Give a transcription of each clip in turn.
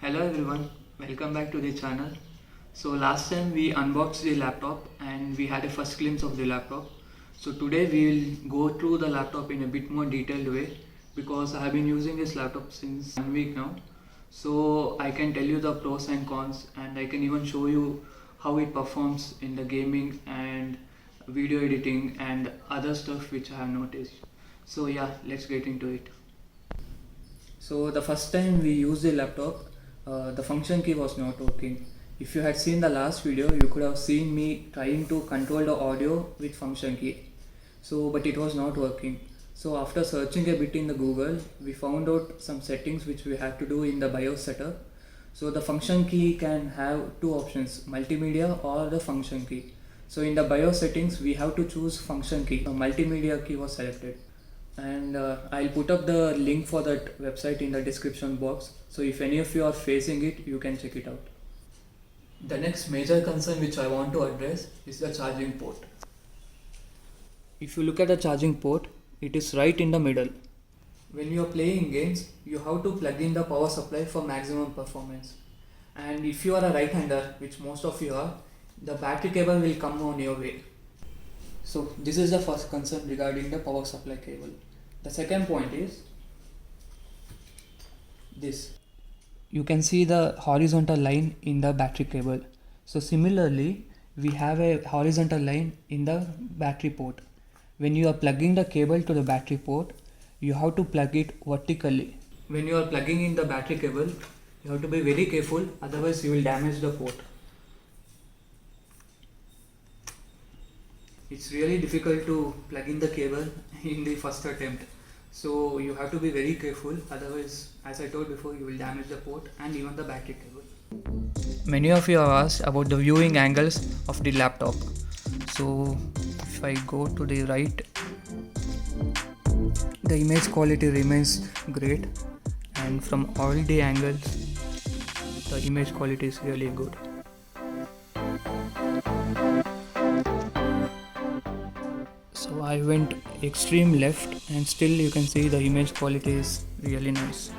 Hello everyone, welcome back to the channel. So last time we unboxed the laptop and we had a first glimpse of the laptop. So today we will go through the laptop in a bit more detailed way because I have been using this laptop since 1 week now. So I can tell you the pros and cons, and I can even show you how it performs in the gaming and video editing and other stuff which I have noticed. So yeah, let's get into it. So the first time we used the laptop, the function key was not working. If you had seen the last video, you could have seen me trying to control the audio with function key. But it was not working. So after searching a bit in the Google, we found out some settings which we had to do in the BIOS setup. So the function key can have two options, multimedia or the function key. So in the BIOS settings, we have to choose function key. The multimedia key was selected. And I'll put up the link for that website in the description box. So if any of you are facing it, you can check it out. The next major concern which I want to address is the charging port. If you look at the charging port, it is right in the middle. When you are playing games, you have to plug in the power supply for maximum performance. And if you are a right-hander, which most of you are, the battery cable will come on your way. So this is the first concern regarding the power supply cable. The second point is this. You can see the horizontal line in the battery cable. So similarly, we have a horizontal line in the battery port. When you are plugging the cable to the battery port, you have to plug it vertically. When you are plugging in the battery cable, you have to be very careful, otherwise you will damage the port. It's really difficult to plug in the cable in the first attempt. So you have to be very careful, otherwise, as I told before, you will damage the port and even the battery cable. Many of you have asked about the viewing angles of the laptop. So if I go to the right, the image quality remains great, and from all the angles, the image quality is really good. So I went extreme left and still you can see the image quality is really nice.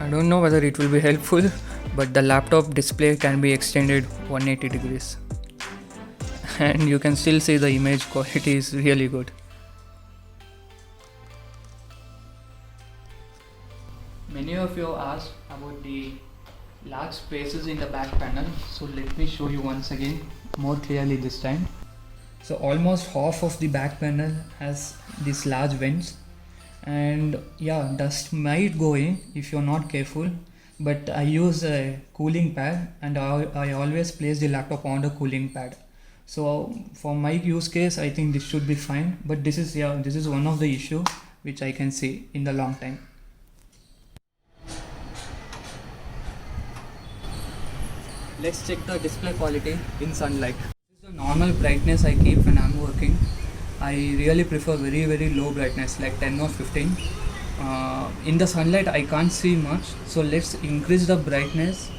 I don't know whether it will be helpful, but the laptop display can be extended 180 degrees. And you can still see the image quality is really good. Many of you asked about the large spaces in the back panel, so let me show you once again more clearly this time. So almost half of the back panel has these large vents, and yeah, dust might go in if you're not careful, but I use a cooling pad and I always place the laptop on the cooling pad. So for my use case, I think this should be fine, but this is one of the issue which I can see in the long time. Let's check the display quality in sunlight. This is the normal brightness I keep when I'm working. I really prefer very low brightness like 10 or 15. In the sunlight I can't see much, so let's increase the brightness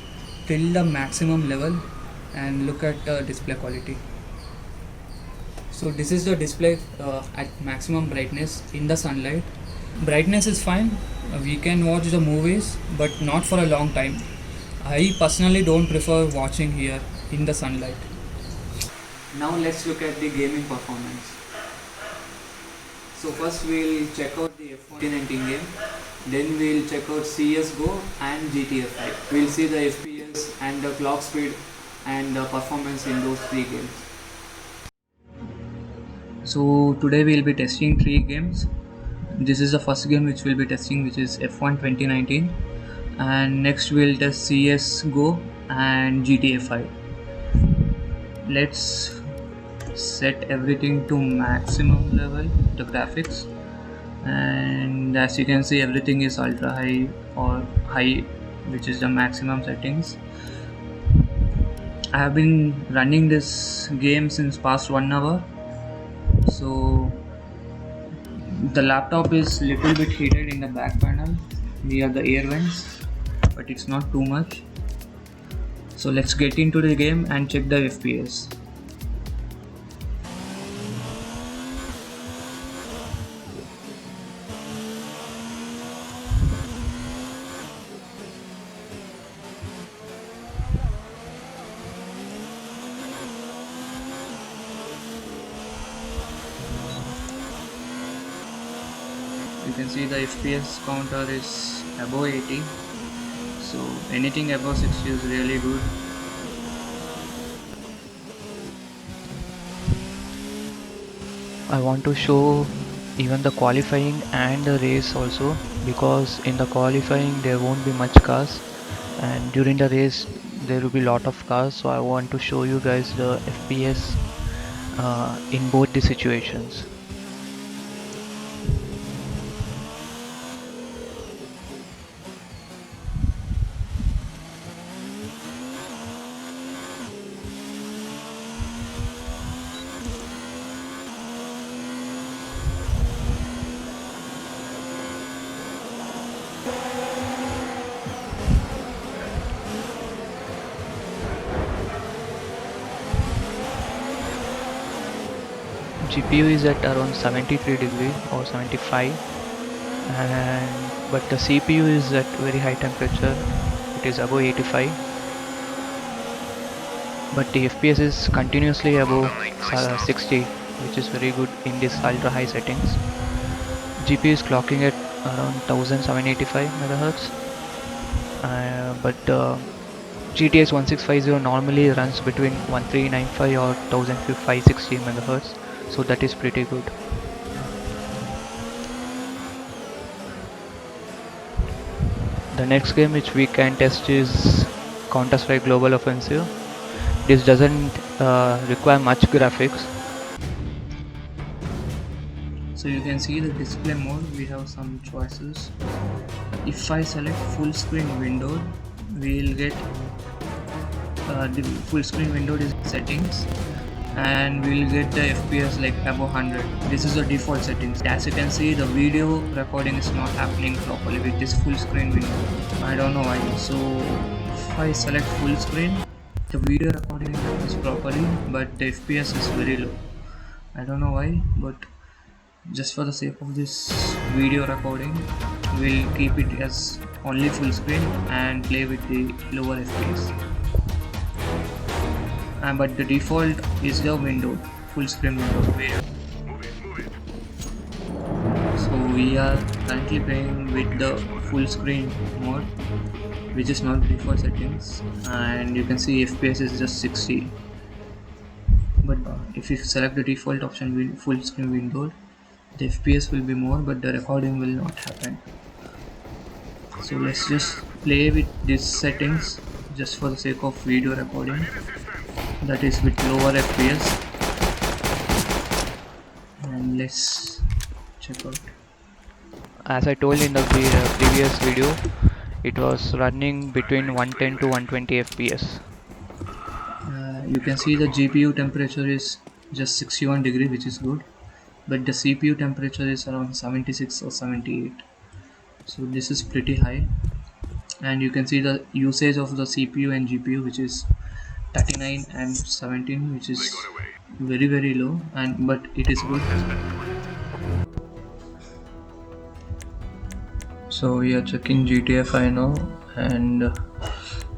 till the maximum level and look at the display quality. So this is the display at maximum brightness in the sunlight. Brightness is fine, we can watch the movies, but not for a long time. I personally don't prefer watching here in the sunlight. Now let's look at the gaming performance. So first we'll check out the F1 2019 game, then we'll check out CSGO and GTA 5. We'll see the FPS and the clock speed and the performance in those three games. So today we'll be testing three games. This is the first game which we'll be testing, which is F1 2019. And next we'll test CSGO and GTA 5. Let's set everything to maximum level, the graphics, and as you can see everything is ultra high or high, which is the maximum settings. I have been running this game since past 1 hour, so the laptop is little bit heated in the back panel near the air vents, but it's not too much. So let's get into the game and check the FPS. You can see the FPS counter is above 80, so anything above 60 is really good. I want to show even the qualifying and the race also, because in the qualifying there won't be much cars and during the race there will be lot of cars, so I want to show you guys the FPS in both the situations. GPU is at around 73 degree or 75, and but the CPU is at very high temperature, it is above 85, but the FPS is continuously above 60, which is very good in this ultra high settings. GPU is clocking at around 1785 MHz, but GTX 1650 normally runs between 1395 or 1560 MHz, so that is pretty good. The next game which we can test is Counter-Strike Global Offensive. This doesn't require much graphics. So you can see the display mode, we have some choices. If I select full screen window, we will get the full screen window is settings, and we will get the FPS like above 100. This is the default settings. As you can see, the video recording is not happening properly with this full screen window. I don't know why. So if I select full screen, the video recording happens properly, but the FPS is very low. I don't know why, but just for the sake of this video recording, we'll keep it as only full screen and play with the lower FPS. But the default is the window, full screen window. So we are currently playing with the full screen mode, which is not default settings, and you can see FPS is just 60. But if you select the default option, full screen window, the FPS will be more, but the recording will not happen. So let's just play with these settings just for the sake of video recording, that is with lower FPS, and let's check out. As I told in the previous video, it was running between 110 to 120 FPS. You can see the GPU temperature is just 61 degree, which is good, but the CPU temperature is around 76 or 78, so this is pretty high. And you can see the usage of the CPU and GPU, which is 39 and 17, which is very low, and but it is good. So we are checking GTA 5 now, and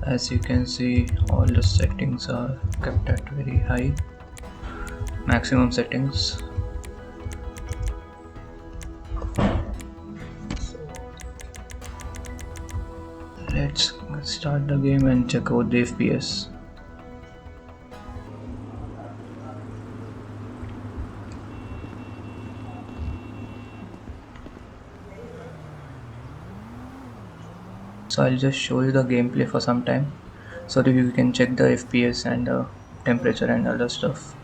as you can see, all the settings are kept at very high, maximum settings. Let's start the game and check out the FPS. So I'll just show you the gameplay for some time so that you can check the FPS and the temperature and other stuff.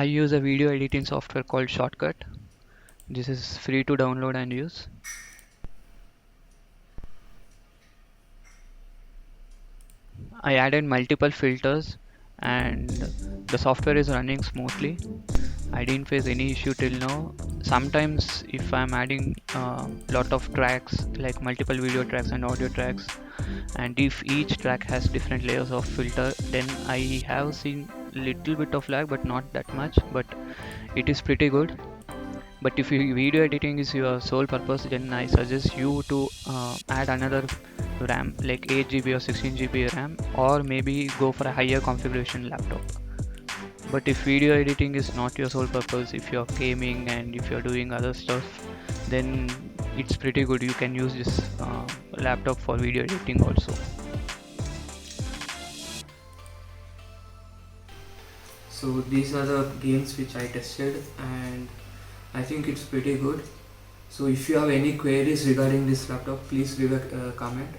I use a video editing software called Shortcut. This is free to download and use. I added multiple filters and the software is running smoothly. I didn't face any issue till now. Sometimes if I'm adding lot of tracks like multiple video tracks and audio tracks, and if each track has different layers of filter, then I have seen little bit of lag but not that much, but it is pretty good. But if your video editing is your sole purpose, then I suggest you to add another RAM like 8 GB or 16 GB RAM, or maybe go for a higher configuration laptop. But if video editing is not your sole purpose, if you're gaming and if you're doing other stuff, then it's pretty good. You can use this laptop for video editing also. So these are the games which I tested, and I think it's pretty good. So if you have any queries regarding this laptop, please leave a comment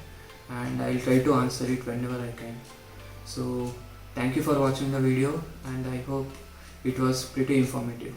and I'll try to answer it whenever I can. So thank you for watching the video, and I hope it was pretty informative.